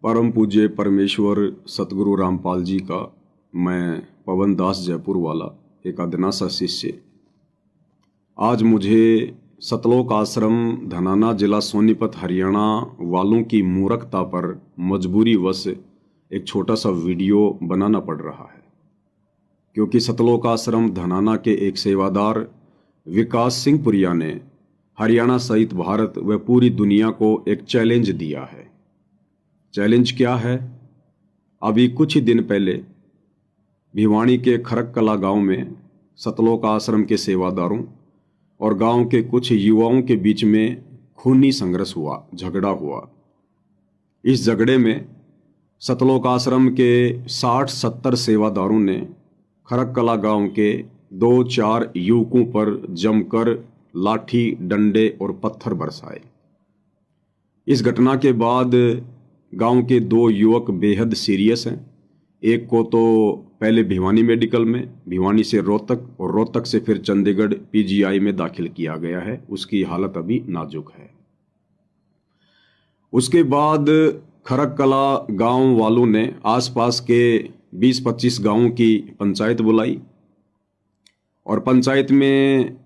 परम पूज्य परमेश्वर सतगुरु रामपाल जी का मैं पवन दास जयपुर वाला एक अदना सा शिष्य आज मुझे सतलोक आश्रम धनाना जिला सोनीपत हरियाणा वालों की मूर्खता पर मजबूरी वश एक छोटा सा वीडियो बनाना पड़ रहा है, क्योंकि सतलोक आश्रम धनाना के एक सेवादार विकास सिंह पुरिया ने हरियाणा सहित भारत व पूरी दुनिया को एक चैलेंज दिया है। चैलेंज क्या है? अभी कुछ ही दिन पहले भिवानी के खरककला गांव में सतलोक आश्रम के सेवादारों और गांव के कुछ युवाओं के बीच में खूनी संघर्ष हुआ, झगड़ा हुआ। इस झगड़े में सतलोक आश्रम के 60-70 सेवादारों ने खरककला गांव के 2-4 युवकों पर जमकर लाठी, डंडे और पत्थर बरसाए। इस घटना के बाद गांव के 2 युवक बेहद सीरियस हैं। एक को तो पहले भिवानी मेडिकल में, भिवानी से रोहतक और रोहतक से फिर चंडीगढ़ पीजीआई में दाखिल किया गया है। उसकी हालत अभी नाजुक है। उसके बाद खरककला गांव वालों ने आसपास के 20-25 गांवों की पंचायत बुलाई और पंचायत में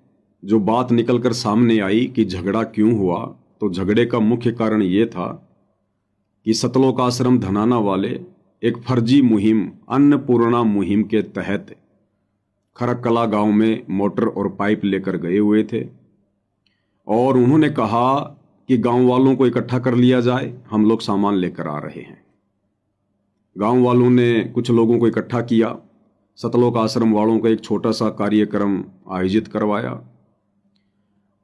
जो बात निकलकर सामने आई कि झगड़ा क्यों हुआ, तो झगड़े का मुख्य कारण ये था कि सतलोक आश्रम धनाना वाले एक फर्जी मुहिम, अन्नपूर्णा मुहिम के तहत खरककला गांव में मोटर और पाइप लेकर गए हुए थे और उन्होंने कहा कि गांव वालों को इकट्ठा कर लिया जाए, हम लोग सामान लेकर आ रहे हैं। गांव वालों ने कुछ लोगों को इकट्ठा किया, सतलोक आश्रम वालों का एक छोटा सा कार्यक्रम आयोजित करवाया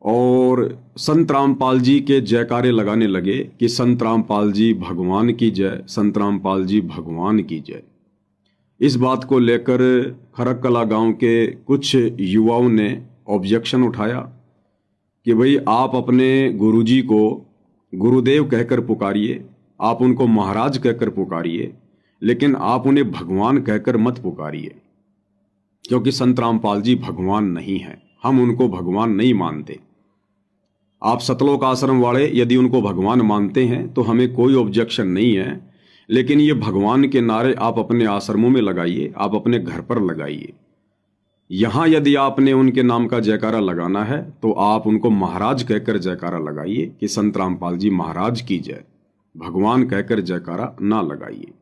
और संत रामपाल जी के जयकारे लगाने लगे कि संत रामपाल जी भगवान की जय, संत रामपाल जी भगवान की जय। इस बात को लेकर खरककला गांव के कुछ युवाओं ने ऑब्जेक्शन उठाया कि भाई आप अपने गुरुजी को गुरुदेव कहकर पुकारिए, आप उनको महाराज कहकर पुकारिए, लेकिन आप उन्हें भगवान कहकर मत पुकारिए, क्योंकि संत रामपाल जी भगवान नहीं हैं, हम उनको भगवान नहीं मानते। आप सतलोक आश्रम वाले यदि उनको भगवान मानते हैं तो हमें कोई ऑब्जेक्शन नहीं है, लेकिन ये भगवान के नारे आप अपने आश्रमों में लगाइए, आप अपने घर पर लगाइए। यहाँ यदि आपने उनके नाम का जयकारा लगाना है तो आप उनको महाराज कहकर जयकारा लगाइए कि संत रामपाल जी महाराज की जय, भगवान कहकर जयकारा ना लगाइए।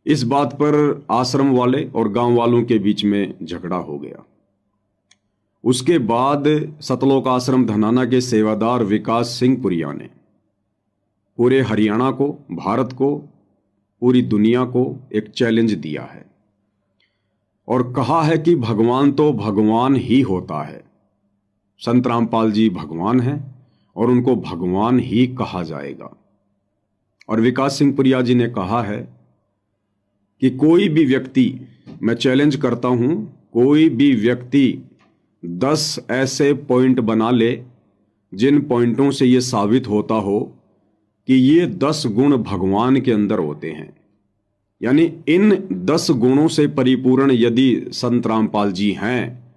इस बात पर आश्रम वाले और गांव वालों के बीच में झगड़ा हो गया। उसके बाद सतलोक आश्रम धनाना के सेवादार विकास सिंह पुरिया ने पूरे हरियाणा को, भारत को, पूरी दुनिया को एक चैलेंज दिया है और कहा है कि भगवान तो भगवान ही होता है, संत रामपाल जी भगवान हैं और उनको भगवान ही कहा जाएगा। और विकास सिंह पुरिया जी ने कहा है कि कोई भी व्यक्ति, मैं चैलेंज करता हूं, कोई भी व्यक्ति 10 ऐसे पॉइंट बना ले जिन पॉइंटों से यह साबित होता हो कि ये 10 गुण भगवान के अंदर होते हैं, यानी इन 10 गुणों से परिपूर्ण यदि संत रामपाल जी हैं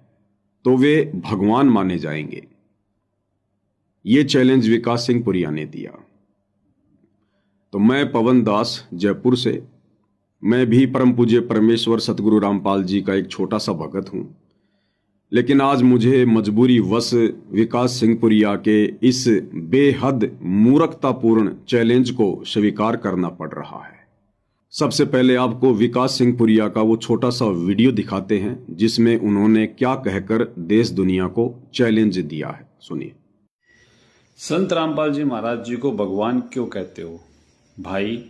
तो वे भगवान माने जाएंगे। ये चैलेंज विकास सिंह पुरिया ने दिया। तो मैं पवन दास जयपुर से, मैं भी परम पूज्य परमेश्वर सतगुरु रामपाल जी का एक छोटा सा भगत हूं, लेकिन आज मुझे मजबूरी वश विकास सिंह पुरिया के इस बेहद मूर्खतापूर्ण चैलेंज को स्वीकार करना पड़ रहा है। सबसे पहले आपको विकास सिंह पुरिया का वो छोटा सा वीडियो दिखाते हैं जिसमें उन्होंने क्या कहकर देश दुनिया को चैलेंज दिया है। सुनिए। संत रामपाल जी महाराज जी को भगवान क्यों कहते हो? भाई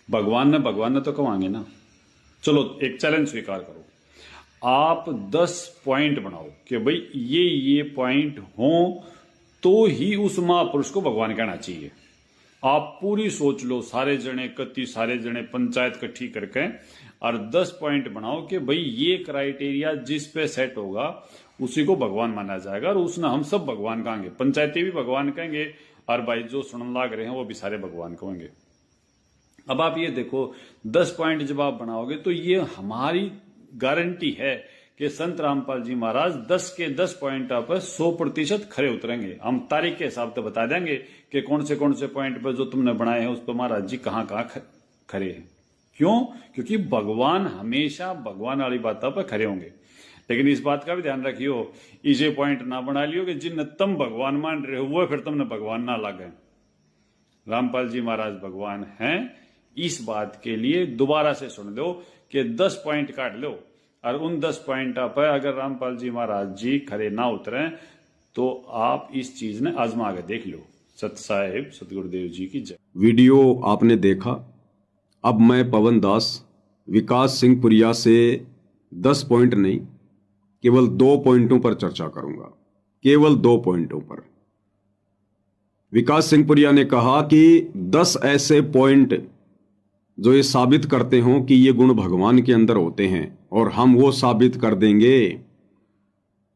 भगवान ने तो कहेंगे ना। चलो एक चैलेंज स्वीकार करो, आप 10 पॉइंट बनाओ कि भाई ये पॉइंट हो तो ही उस महापुरुष को भगवान कहना चाहिए। आप पूरी सोच लो, सारे जने पंचायत इकट्ठी करके और 10 पॉइंट बनाओ कि भाई ये क्राइटेरिया जिस पे सेट होगा उसी को भगवान माना जाएगा और उसने हम सब भगवान कहेंगे, पंचायती भी भगवान कहेंगे और भाई जो सुनने लाग रहे हैं वो भी सारे भगवान कहेंगे। अब आप ये देखो, 10 पॉइंट जब आप बनाओगे तो ये हमारी गारंटी है कि संत रामपाल जी महाराज 10 के 10 पॉइंट पर 100% खरे उतरेंगे। हम तारीख के हिसाब से बता देंगे कि कौन से पॉइंट पर जो तुमने बनाए हैं उस पर महाराज जी कहाँ खरे हैं। क्यों? क्योंकि भगवान हमेशा भगवान वाली बातों पर खरे होंगे। लेकिन इस बात का भी ध्यान रखियो, इसे पॉइंट ना बना लियो कि जिन तुम भगवान मान रहे हो वो फिर तुमने भगवान ना लागे। रामपाल जी महाराज भगवान हैं, इस बात के लिए दोबारा से सुन लो कि 10 पॉइंट काट लो, और उन 10 पॉइंट पर अगर रामपाल जी महाराज जी खरे ना उतरे तो आप इस चीज ने आजमा के देख लो। सत साहेब सतगुरुदेव जी की जय। वीडियो आपने देखा। अब मैं पवन दास विकास सिंह पुरिया से 10 पॉइंट नहीं, केवल 2 पॉइंटों पर चर्चा करूंगा, केवल 2 पॉइंटों पर। विकास सिंह पुरिया ने कहा कि 10 ऐसे पॉइंट जो ये साबित करते हो कि ये गुण भगवान के अंदर होते हैं और हम वो साबित कर देंगे।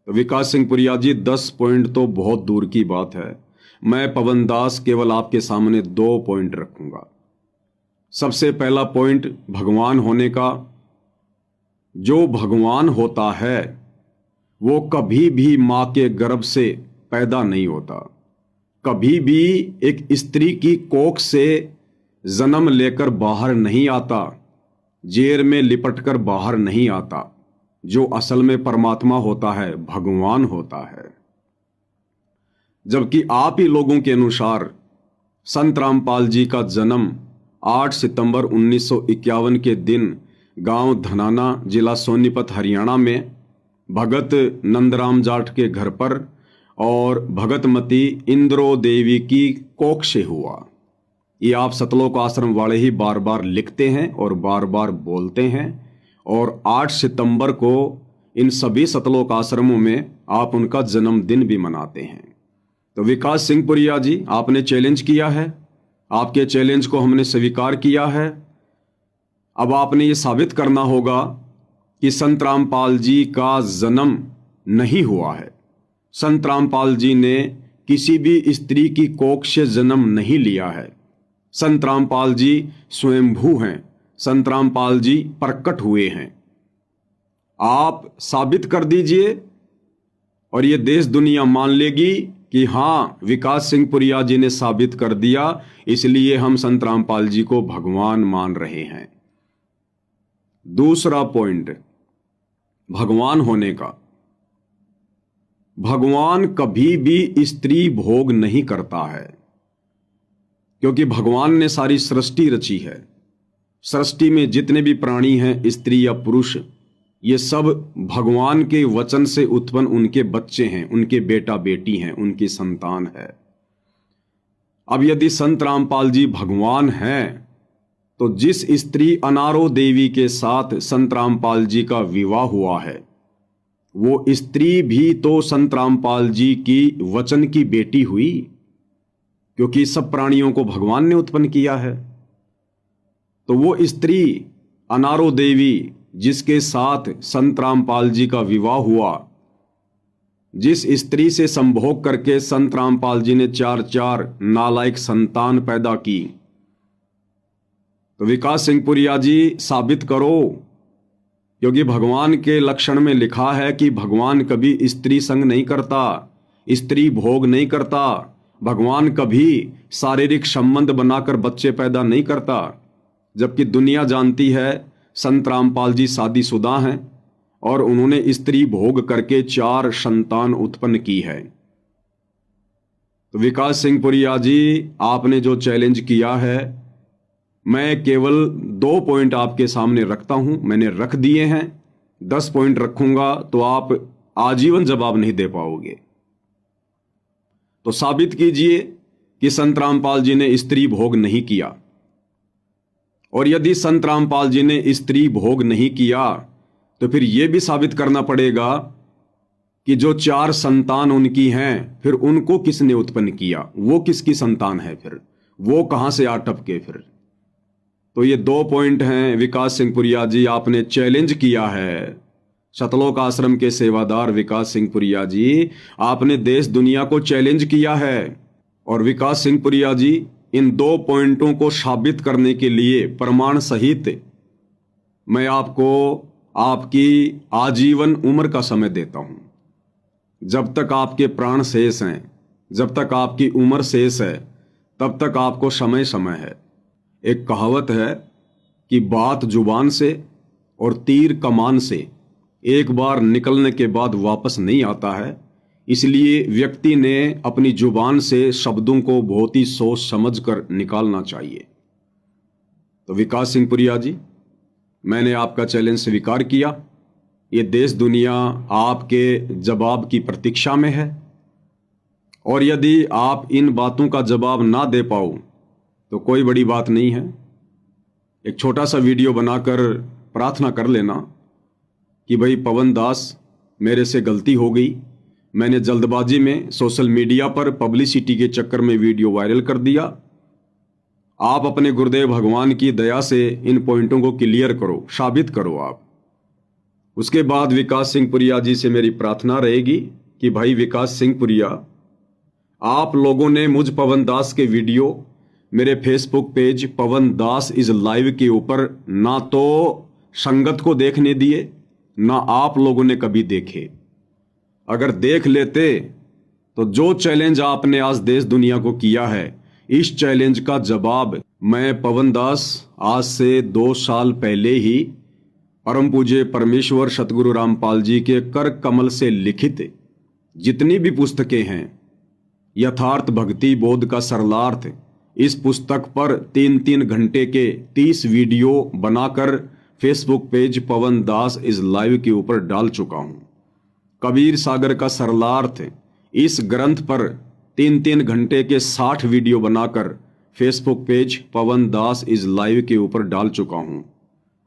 तो विकास सिंह पुरिया जी 10 पॉइंट तो बहुत दूर की बात है। मैं पवन दास केवल आपके सामने 2 पॉइंट रखूंगा। सबसे पहला पॉइंट भगवान होने का। जो भगवान होता है वो कभी भी मां के गर्भ से पैदा नहीं होता, कभी भी एक स्त्री की कोख से जन्म लेकर बाहर नहीं आता, जेर में लिपटकर बाहर नहीं आता। जो असल में परमात्मा होता है भगवान होता है। जबकि आप ही लोगों के अनुसार संत रामपाल जी का जन्म 8 सितंबर 1951 के दिन गांव धनाना, जिला सोनीपत, हरियाणा में भगत नंदराम जाट के घर पर और भगतमती इंद्रो देवी की कोख से हुआ। ये आप सतलोक आश्रम वाले ही बार बार लिखते हैं और बार बार बोलते हैं, और 8 सितंबर को इन सभी सतलोक आश्रमों में आप उनका जन्मदिन भी मनाते हैं। तो विकास सिंह पुरिया जी, आपने चैलेंज किया है, आपके चैलेंज को हमने स्वीकार किया है। अब आपने ये साबित करना होगा कि संत रामपाल जी का जन्म नहीं हुआ है। संत रामपाल जी ने किसी भी स्त्री की कोख से जन्म नहीं लिया है। संत रामपाल जी स्वयंभू हैं, संत रामपाल जी प्रकट हुए हैं। आप साबित कर दीजिए और ये देश दुनिया मान लेगी कि हाँ, विकास सिंह पुरिया जी ने साबित कर दिया, इसलिए हम संत रामपाल जी को भगवान मान रहे हैं। दूसरा पॉइंट भगवान होने का। भगवान कभी भी स्त्री भोग नहीं करता है, क्योंकि भगवान ने सारी सृष्टि रची है। सृष्टि में जितने भी प्राणी हैं, स्त्री या पुरुष, ये सब भगवान के वचन से उत्पन्न उनके बच्चे हैं, उनके बेटा बेटी हैं, उनकी संतान है। अब यदि संत रामपाल जी भगवान हैं तो जिस स्त्री अनारो देवी के साथ संत रामपाल जी का विवाह हुआ है, वो स्त्री भी तो संत रामपाल जी की वचन की बेटी हुई, क्योंकि सब प्राणियों को भगवान ने उत्पन्न किया है। तो वो स्त्री अनारो देवी जिसके साथ संत रामपाल जी का विवाह हुआ, जिस स्त्री से संभोग करके संत रामपाल जी ने 4 नालायक संतान पैदा की, तो विकास सिंह पुरिया जी साबित करो, क्योंकि भगवान के लक्षण में लिखा है कि भगवान कभी स्त्री संग नहीं करता, स्त्री भोग नहीं करता, भगवान कभी शारीरिक संबंध बनाकर बच्चे पैदा नहीं करता। जबकि दुनिया जानती है संत रामपाल जी शादीशुदा हैं और उन्होंने स्त्री भोग करके 4 संतान उत्पन्न की है। तो विकास सिंह पुरिया जी, आपने जो चैलेंज किया है, मैं केवल 2 पॉइंट आपके सामने रखता हूं, मैंने रख दिए हैं। 10 पॉइंट रखूंगा तो आप आजीवन जवाब नहीं दे पाओगे। तो साबित कीजिए कि संत रामपाल जी ने स्त्री भोग नहीं किया, और यदि संत रामपाल जी ने स्त्री भोग नहीं किया तो फिर यह भी साबित करना पड़ेगा कि जो 4 संतान उनकी हैं, फिर उनको किसने उत्पन्न किया, वो किसकी संतान है, फिर वो कहां से आ टपके फिर। तो ये 2 पॉइंट हैं विकास सिंह पुरिया जी, आपने चैलेंज किया है। सतलोक आश्रम के सेवादार विकास सिंह पुरिया जी, आपने देश दुनिया को चैलेंज किया है। और विकास सिंह पुरिया जी, इन 2 पॉइंटों को साबित करने के लिए प्रमाण सहित मैं आपको आपकी आजीवन उम्र का समय देता हूं। जब तक आपके प्राण शेष हैं, जब तक आपकी उम्र शेष है, तब तक आपको समय समय है। एक कहावत है कि बात जुबान से और तीर कमान से एक बार निकलने के बाद वापस नहीं आता है। इसलिए व्यक्ति ने अपनी जुबान से शब्दों को बहुत ही सोच समझ कर निकालना चाहिए। तो विकास सिंह पुरिया जी, मैंने आपका चैलेंज स्वीकार किया। ये देश दुनिया आपके जवाब की प्रतीक्षा में है, और यदि आप इन बातों का जवाब ना दे पाओ तो कोई बड़ी बात नहीं है। एक छोटा सा वीडियो बनाकर प्रार्थना कर लेना कि भाई पवन दास, मेरे से गलती हो गई, मैंने जल्दबाजी में सोशल मीडिया पर पब्लिसिटी के चक्कर में वीडियो वायरल कर दिया। आप अपने गुरुदेव भगवान की दया से इन पॉइंटों को क्लियर करो, साबित करो आप। उसके बाद विकास सिंह पुरिया जी से मेरी प्रार्थना रहेगी कि भाई विकास सिंह पुरिया, आप लोगों ने मुझ पवन दास के वीडियो मेरे Facebook page Pawan Das is live के ऊपर ना तो संगत को देखने दिए, ना आप लोगों ने कभी देखे। अगर देख लेते तो जो चैलेंज आपने आज देश दुनिया को किया है, इस चैलेंज का जवाब मैं पवन दास आज से 2 साल पहले ही परम पूज्य परमेश्वर सतगुरु रामपाल जी के कर कमल से लिखित जितनी भी पुस्तकें हैं, यथार्थ भक्ति बोध का सरलार्थ, इस पुस्तक पर 3-3 घंटे के 30 वीडियो बनाकर Facebook page Pawan Das is live के ऊपर डाल चुका हूं। कबीर सागर का सरलार्थ, इस ग्रंथ पर 3-3 घंटे के 60 वीडियो बनाकर Facebook page Pawan Das is live के ऊपर डाल चुका हूं।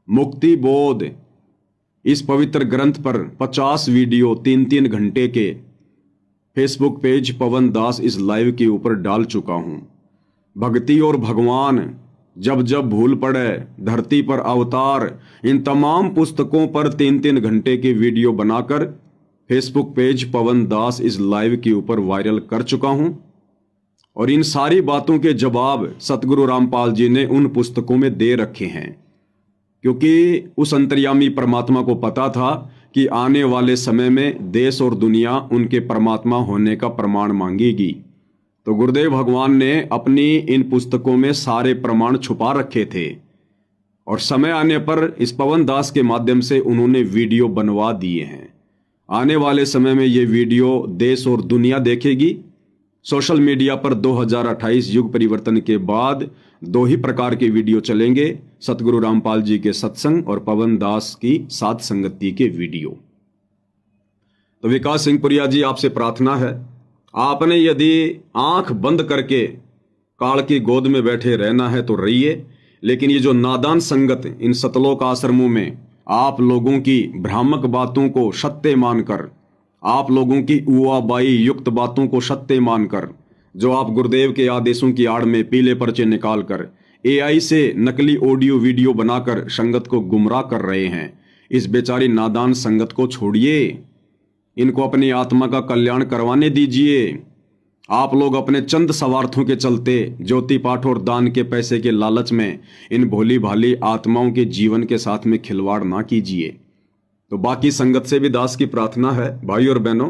मुक्ति बोध, इस पवित्र ग्रंथ पर 50 वीडियो 3-3 घंटे के Facebook page Pawan Das is live के ऊपर डाल चुका हूं। भक्ति और भगवान, जब जब भूल पड़े, धरती पर अवतार, इन तमाम पुस्तकों पर 3-3 घंटे के वीडियो बनाकर Facebook page Pawan Das is live के ऊपर वायरल कर चुका हूं। और इन सारी बातों के जवाब सतगुरु रामपाल जी ने उन पुस्तकों में दे रखे हैं, क्योंकि उस अंतर्यामी परमात्मा को पता था कि आने वाले समय में देश और दुनिया उनके परमात्मा होने का प्रमाण मांगेगी। तो गुरुदेव भगवान ने अपनी इन पुस्तकों में सारे प्रमाण छुपा रखे थे, और समय आने पर इस पवन दास के माध्यम से उन्होंने वीडियो बनवा दिए हैं। आने वाले समय में ये वीडियो देश और दुनिया देखेगी। सोशल मीडिया पर 2028 युग परिवर्तन के बाद 2 ही प्रकार के वीडियो चलेंगे, सतगुरु रामपाल जी के सत्संग और पवन दास की साथ संगति के वीडियो। तो विकास सिंह पुरिया जी, आपसे प्रार्थना है, आपने यदि आंख बंद करके काल की गोद में बैठे रहना है तो रहिए, लेकिन ये जो नादान संगत इन सतलोक आश्रमों में आप लोगों की भ्रामक बातों को सत्य मानकर, आप लोगों की उआबाई युक्त बातों को सत्य मानकर, जो आप गुरुदेव के आदेशों की आड़ में पीले पर्चे निकालकर एआई से नकली ऑडियो वीडियो बनाकर संगत को गुमराह कर रहे हैं, इस बेचारी नादान संगत को छोड़िए, इनको अपनी आत्मा का कल्याण करवाने दीजिए। आप लोग अपने चंद स्वार्थों के चलते ज्योति पाठ और दान के पैसे के लालच में इन भोली भाली आत्माओं के जीवन के साथ में खिलवाड़ ना कीजिए। तो बाकी संगत से भी दास की प्रार्थना है, भाई और बहनों,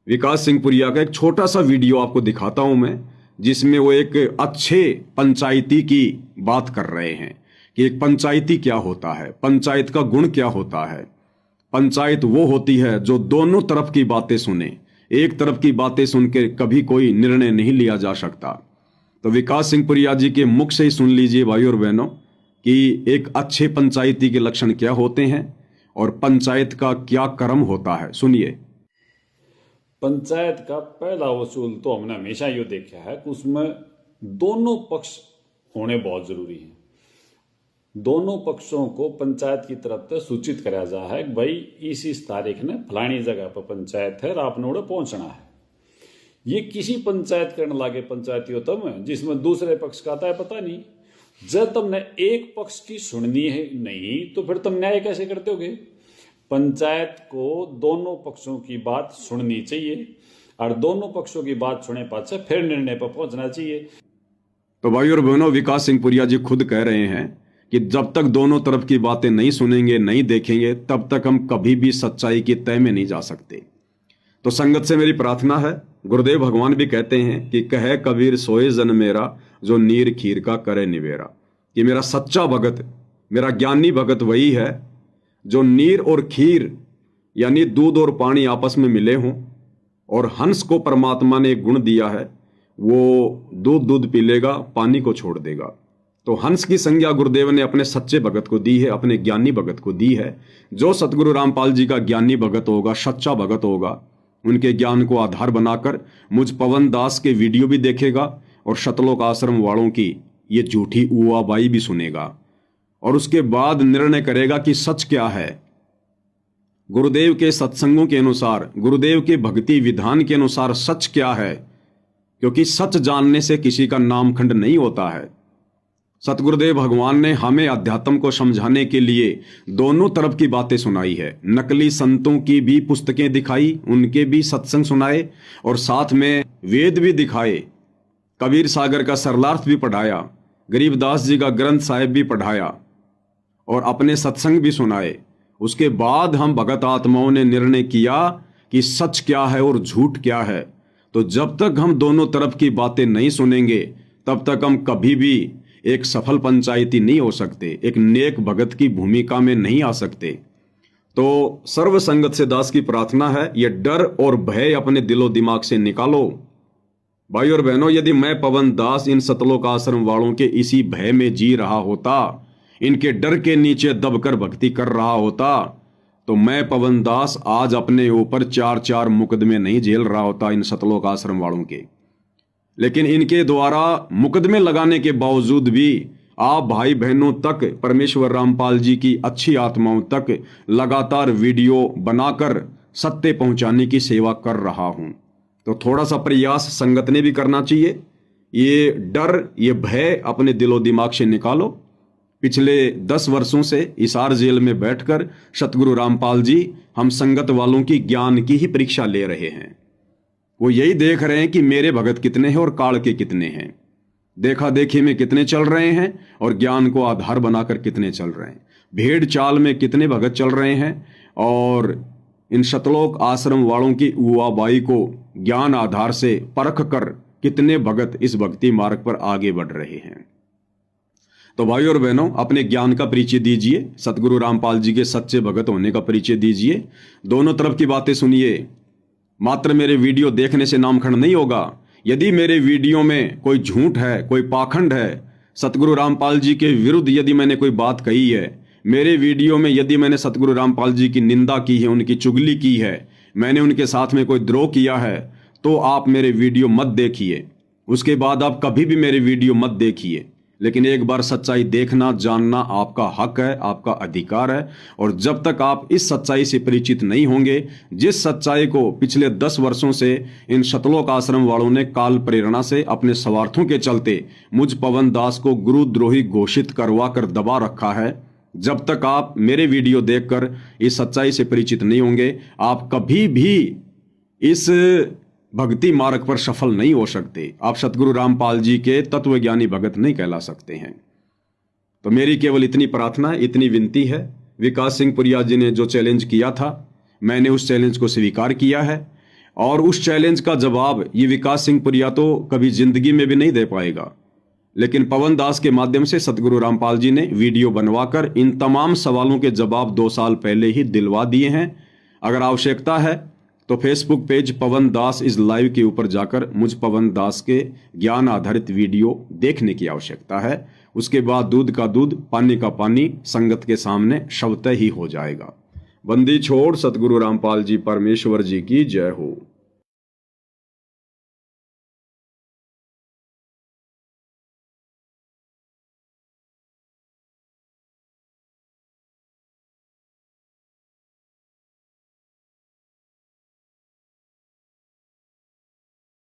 विकास सिंह पुरिया का एक छोटा सा वीडियो आपको दिखाता हूं मैं, जिसमें वो एक अच्छे पंचायती की बात कर रहे हैं कि एक पंचायती क्या होता है, पंचायत का गुण क्या होता है। पंचायत वो होती है जो दोनों तरफ की बातें सुने, एक तरफ की बातें सुन के कभी कोई निर्णय नहीं लिया जा सकता। तो विकास सिंह पुरिया जी के मुख से ही सुन लीजिए भाई और बहनों कि एक अच्छे पंचायती के लक्षण क्या होते हैं और पंचायत का क्या कर्म होता है। सुनिए। पंचायत का पहला वसूल तो हमने हमेशा ये देखा है कि उसमें दोनों पक्ष होने बहुत जरूरी है। दोनों पक्षों को पंचायत की तरफ से सूचित करा जा है कि भाई इस तारीख ने फलानी जगह पर पंचायत है और आपने उड़े पहुंचना है। ये किसी पंचायत करने लागे पंचायती होता है जिसमें दूसरे पक्ष का आता है पता नहीं। जब तुमने एक पक्ष की सुननी है नहीं तो फिर तुम न्याय कैसे करते होगे। पंचायत को दोनों पक्षों की बात सुननी चाहिए और दोनों पक्षों की बात सुने पाछे फिर निर्णय पर पहुंचना चाहिए। तो भाई और बहनों, विकास सिंह पुरिया जी खुद कह रहे हैं कि जब तक दोनों तरफ की बातें नहीं सुनेंगे, नहीं देखेंगे, तब तक हम कभी भी सच्चाई की तह में नहीं जा सकते। तो संगत से मेरी प्रार्थना है, गुरुदेव भगवान भी कहते हैं कि कहे कबीर सोए जन मेरा, जो नीर खीर का करे निवेरा, कि मेरा सच्चा भगत, मेरा ज्ञानी भगत वही है जो नीर और खीर यानी दूध और पानी आपस में मिले हों, और हंस को परमात्मा ने एक गुण दिया है, वो दूध पी लेगा, पानी को छोड़ देगा। तो हंस की संज्ञा गुरुदेव ने अपने सच्चे भगत को दी है, अपने ज्ञानी भगत को दी है। जो सतगुरु रामपाल जी का ज्ञानी भगत होगा, सच्चा भगत होगा, उनके ज्ञान को आधार बनाकर मुझ पवन दास के वीडियो भी देखेगा और शतलोक आश्रम वालों की ये झूठी उवाबाई भी सुनेगा, और उसके बाद निर्णय करेगा कि सच क्या है। गुरुदेव के सत्संगों के अनुसार, गुरुदेव के भक्ति विधान के अनुसार सच क्या है, क्योंकि सच जानने से किसी का नामखंड नहीं होता है। सतगुरुदेव भगवान ने हमें अध्यात्म को समझाने के लिए दोनों तरफ की बातें सुनाई है। नकली संतों की भी पुस्तकें दिखाई, उनके भी सत्संग सुनाए, और साथ में वेद भी दिखाए, कबीर सागर का सरलार्थ भी पढ़ाया, गरीबदास जी का ग्रंथ साहिब भी पढ़ाया, और अपने सत्संग भी सुनाए। उसके बाद हम भगत आत्माओं ने निर्णय किया कि सच क्या है और झूठ क्या है। तो जब तक हम दोनों तरफ की बातें नहीं सुनेंगे, तब तक हम कभी भी एक सफल पंचायती नहीं हो सकते, एक नेक भगत की भूमिका में नहीं आ सकते। तो सर्व संगत से दास की प्रार्थना है, ये डर और भय अपने दिलो दिमाग से निकालो। भाई और बहनों, यदि मैं पवन दास इन सतलोक आश्रम वालों के इसी भय में जी रहा होता, इनके डर के नीचे दबकर भक्ति कर रहा होता, तो मैं पवन दास आज अपने ऊपर 4 मुकदमे नहीं झेल रहा होता इन सतलोक आश्रम वालों के। लेकिन इनके द्वारा मुकदमे लगाने के बावजूद भी आप भाई बहनों तक, परमेश्वर रामपाल जी की अच्छी आत्माओं तक लगातार वीडियो बनाकर सत्य पहुंचाने की सेवा कर रहा हूं। तो थोड़ा सा प्रयास संगत ने भी करना चाहिए। ये डर, ये भय अपने दिलो दिमाग से निकालो। पिछले 10 वर्षों से हिसार जेल में बैठकर सतगुरु रामपाल जी हम संगत वालों की ज्ञान की ही परीक्षा ले रहे हैं। वो यही देख रहे हैं कि मेरे भगत कितने हैं और काल के कितने हैं, देखा देखी में कितने चल रहे हैं और ज्ञान को आधार बनाकर कितने चल रहे हैं, भेड़ चाल में कितने भगत चल रहे हैं, और इन सतलोक आश्रम वालों की उवाबाई को ज्ञान आधार से परख कर कितने भगत इस भक्ति मार्ग पर आगे बढ़ रहे हैं। तो भाई और बहनों, अपने ज्ञान का परिचय दीजिए, सतगुरु रामपाल जी के सच्चे भगत होने का परिचय दीजिए, दोनों तरफ की बातें सुनिए। मात्र मेरे वीडियो देखने से नामखंड नहीं होगा। यदि मेरे वीडियो में कोई झूठ है, कोई पाखंड है, सतगुरु रामपाल जी के विरुद्ध यदि मैंने कोई बात कही है, मेरे वीडियो में यदि मैंने सतगुरु रामपाल जी की निंदा की है, उनकी चुगली की है, मैंने उनके साथ में कोई द्रोह किया है, तो आप मेरे वीडियो मत देखिए। उसके बाद आप कभी भी मेरे वीडियो मत देखिए। लेकिन एक बार सच्चाई देखना, जानना आपका हक है, आपका अधिकार है। और जब तक आप इस सच्चाई से परिचित नहीं होंगे, जिस सच्चाई को पिछले 10 वर्षों से इन सतलोक आश्रम वालों ने काल प्रेरणा से अपने स्वार्थों के चलते मुझ पवन दास को गुरुद्रोही घोषित करवा कर दबा रखा है, जब तक आप मेरे वीडियो देखकर इस सच्चाई से परिचित नहीं होंगे, आप कभी भी इस भक्ति मार्ग पर सफल नहीं हो सकते। आप सतगुरु रामपाल जी के तत्वज्ञानी भगत नहीं कहला सकते हैं। तो मेरी केवल इतनी प्रार्थना, इतनी विनती है। विकास सिंह पुरिया जी ने जो चैलेंज किया था, मैंने उस चैलेंज को स्वीकार किया है, और उस चैलेंज का जवाब ये विकास सिंह पुरिया तो कभी जिंदगी में भी नहीं दे पाएगा। लेकिन पवन दास के माध्यम से सतगुरु रामपाल जी ने वीडियो बनवाकर इन तमाम सवालों के जवाब 2 साल पहले ही दिलवा दिए हैं। अगर आवश्यकता है तो Facebook page Pawan Das is live के ऊपर जाकर मुझ पवन दास के ज्ञान आधारित वीडियो देखने की आवश्यकता है। उसके बाद दूध का दूध, पानी का पानी संगत के सामने स्वतः ही हो जाएगा। बंदी छोड़ सतगुरु रामपाल जी परमेश्वर जी की जय हो।